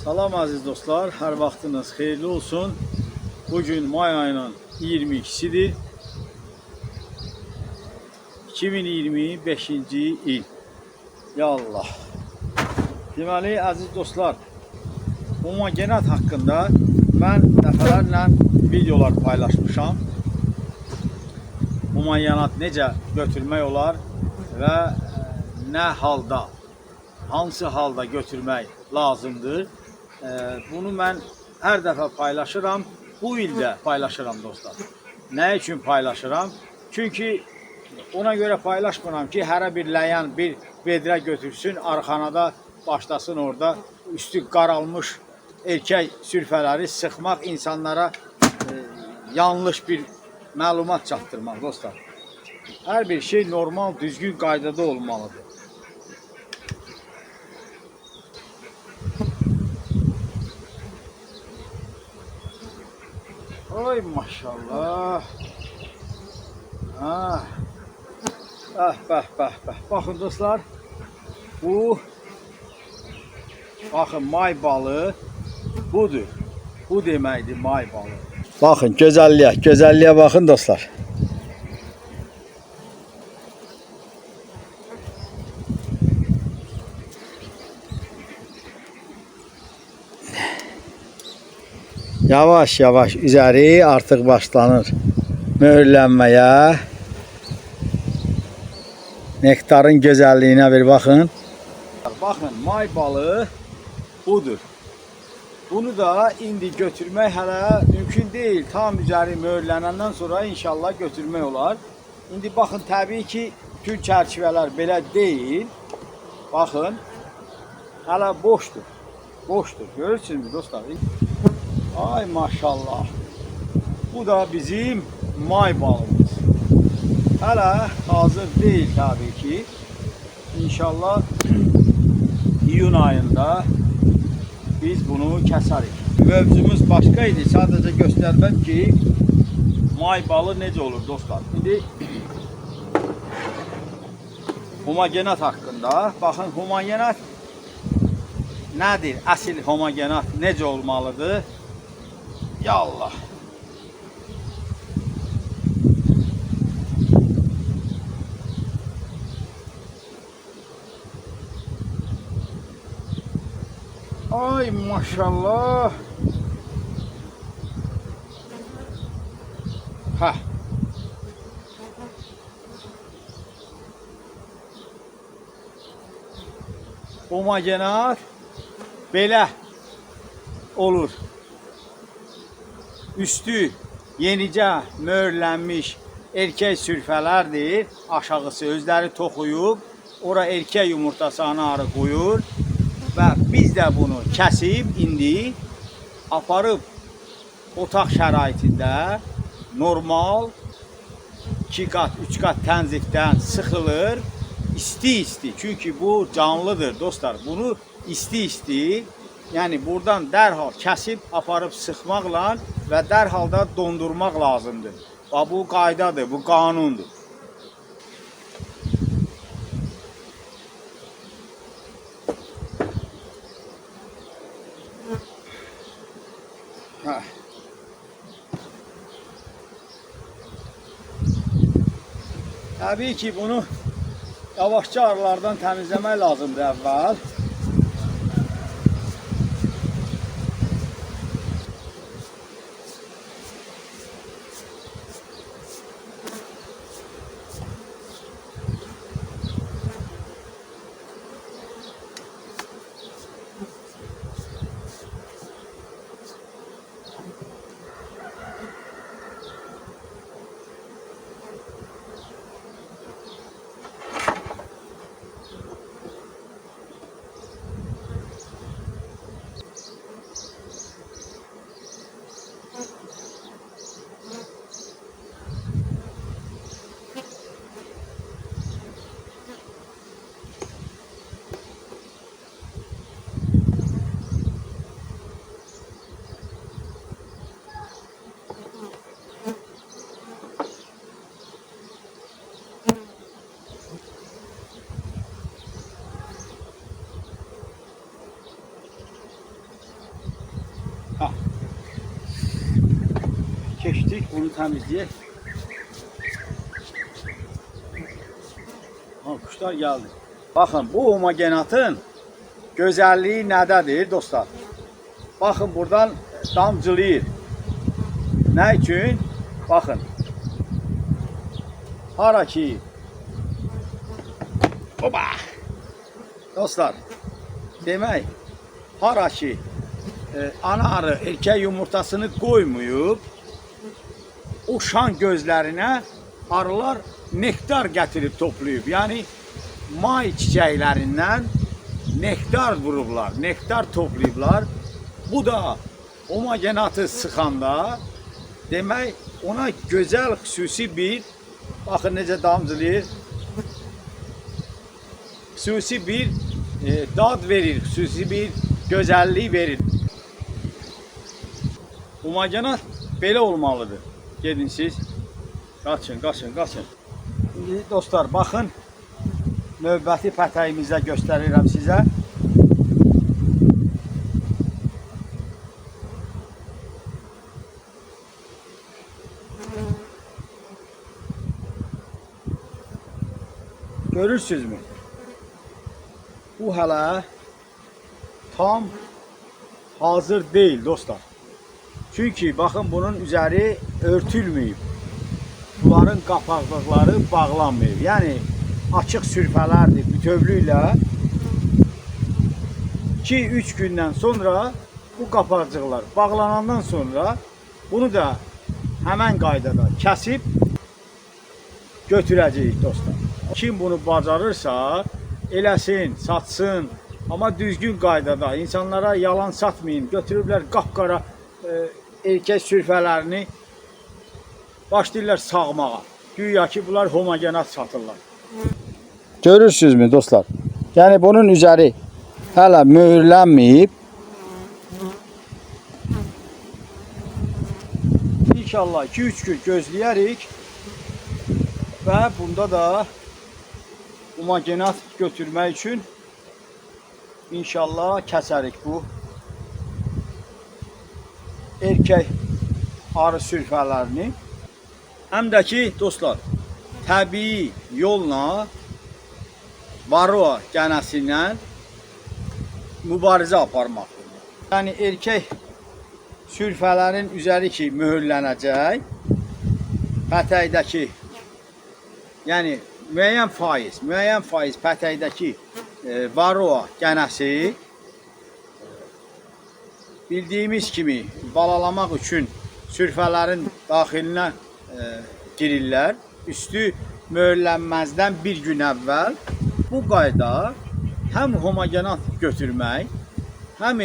Salam aziz dostlar, hər vaxtınız xeyirli olsun. Bugün may ayının 22-sidir. 2025-ci il. Ya Allah. Deməli, aziz dostlar, homogenat haqqında mən dəfələrlə videolar paylaşmışam. Homogenat necə götürmək olar və nə halda, hansı halda götürmək lazımdır. Bunu mən hər dəfə paylaşıram. Bu ildə paylaşıram dostlar. Nə üçün paylaşıram? Çünki ona görə paylaşmıram ki, hərə bir ləyən, bir vedrə götürsün, arxanada başlasın orada üstü qaralmış erkək sürfələri sıxmaq, insanlara yanlış bir məlumat çatdırmaq dostlar. Hər bir şey normal, düzgün qaydada olmalıdır. Ay maşallah. Baxın dostlar. Baxın may balı budur. Bu deməkdir may balı. Baxın gözəlliyə baxın dostlar. Yavaş üzəri artıq başlanır möhürlənməyə. Nektarın gözəlliyinə bir baxın. Baxın, may balı budur. Bunu da indi götürmək hələ mümkün deyil. Tam üzəri möhürlənəndən sonra inşallah götürmək olar. İndi baxın, təbii ki, bütün çərçivələr belə deyil. Baxın, hələ boşdur. Görürsünüz dostlar? Ay maşallah. Bu da bizim may balımız. Hələ hazır deyil tabii ki. İnşallah iyun ayında biz bunu kəsərik. Mövzumuz başqa idi. Sadəcə göstərmək ki, may balı necə olur dostlar. İndi homogenat haqqında. Baxın, homogenat nədir? Əsl homogenat necə olmalıdır? Ya Allah. Ay maşallah. Homogenat belə olur. Üstü yenicə möhürlənmiş erkək sürfələrdir. Aşağısı özləri toxuyub, ora erkək yumurtası anarı qoyur və biz də bunu kəsib indi aparıb otaq şəraitində normal 2 qat, 3 qat tənzifdən sıxılır, isti. Çünki bu canlıdır dostlar. Bunu isti, yəni buradan dərhal kəsib aparıb sıxmaqla və dərhal da dondurmaq lazımdır. Bu qaydadır, bu qanundur. Təbii ki, bunu yavaşça arılardan təmizləmək lazımdır əvvəl. ettik. Bunu təmizləyək. Ha, kuşlar geldi. Bakın bu homogenatın gözəlliyi nədədir dostlar? Bakın buradan damcılayır. Ne için? Bakın. Hara ki. Oba! Dostlar, demək, hara ki ana arı erkek yumurtasını koymayıp o şan gözlerine arılar nektar getirip toplayıp, yani may çiçeklerinden nektar vururlar, nektar toplayıblar. Bu da homogenatı sıxanda demək ona güzel xüsusi bir, bakın necə damcılayır, xüsusi bir dad verir, xüsusi bir güzellik verir. Homogenat belə olmalıdır. Gedin siz. Qaçın, qaçın, qaçın. Şimdi dostlar bakın, növbəti pətəyimizdə göstərirəm sizə. Görürsünüzmü? Bu hələ tam hazır değil dostlar. Çünkü bakın bunun üzeri örtülmeyip, bunların kapaklıkları bağlanmıyor. Yani açık sürfelerdir bütövlüyle. 2-3 günden sonra bu kapakçıklar bağlanandan sonra bunu da hemen qaydada kesip götürəcəyik dostlar. Kim bunu bacarırsa eləsin, satsın, ama düzgün qaydada, insanlara yalan satmayın. Götürüblər qapqara erkek sürfələrini başlayırlar sağmağa. Güya ki bunlar homogenat satırlar. Görürsünüzmü dostlar? Yani bunun üzeri hala mühürlenmeyip, İnşallah 2-3 gün gözləyərik ve bunda da homogenat götürmək için inşallah kəsərik bu erkek arı sürfələrini. Həm də ki dostlar, təbii yolla varroa gənəsindən mübarizə aparmaqdır. Yəni erkek sürfələrin üzəri ki mühürlənəcək, pətəkdəki, yəni müəyyən faiz pətəkdəki varroa gənəsi bildiğimiz kimi balalamaq üçün sürfələrin daxilinə girirlər. Üstü mühürlənməzdən bir gün əvvəl bu qayda həm homogenat götürmək, həm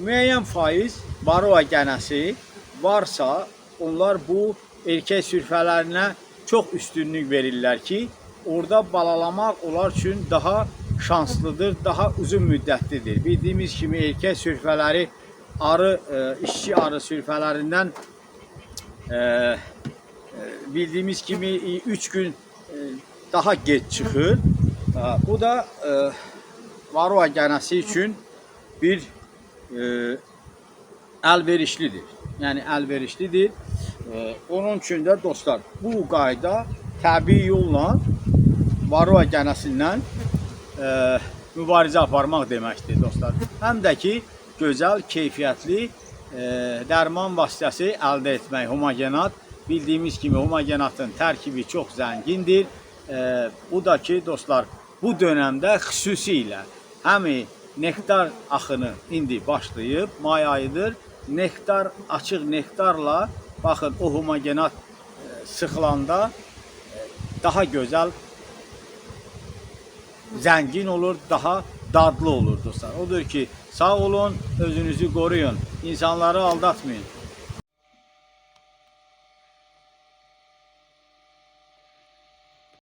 müəyyən faiz varroa gənəsi varsa onlar bu erkek sürfələrinə çox üstünlük verirlər ki, orada balalamaq onlar üçün daha şanslıdır, daha uzun müddətlidir. Bildiğimiz kimi erkek sürfələri arı, işçi arı sürfələrindən bildiğimiz kimi 3 gün daha geç çıxır. Bu da varroa gənəsi üçün bir əlverişlidir. Yəni əlverişlidir. Onun üçün də dostlar bu qayda təbii yolla varroa gənəsindən mübarizə aparmaq deməkdir dostlar. Həm də ki gözəl, keyfiyyətli dərman vasitəsi əldə etmək. Homogenat bildiğimiz kimi homogenatın tərkibi çox zəngindir. Bu da ki dostlar bu dönemdə xüsusilə həm nektar axını indi başlayıb, may ayıdır. Nektar, açıq nektarla baxın o homogenat sıxılanda daha gözəl, zəngin olur, daha dadlı olur dostlar. Odur ki sağ olun, özünüzü koruyun, insanları aldatmayın.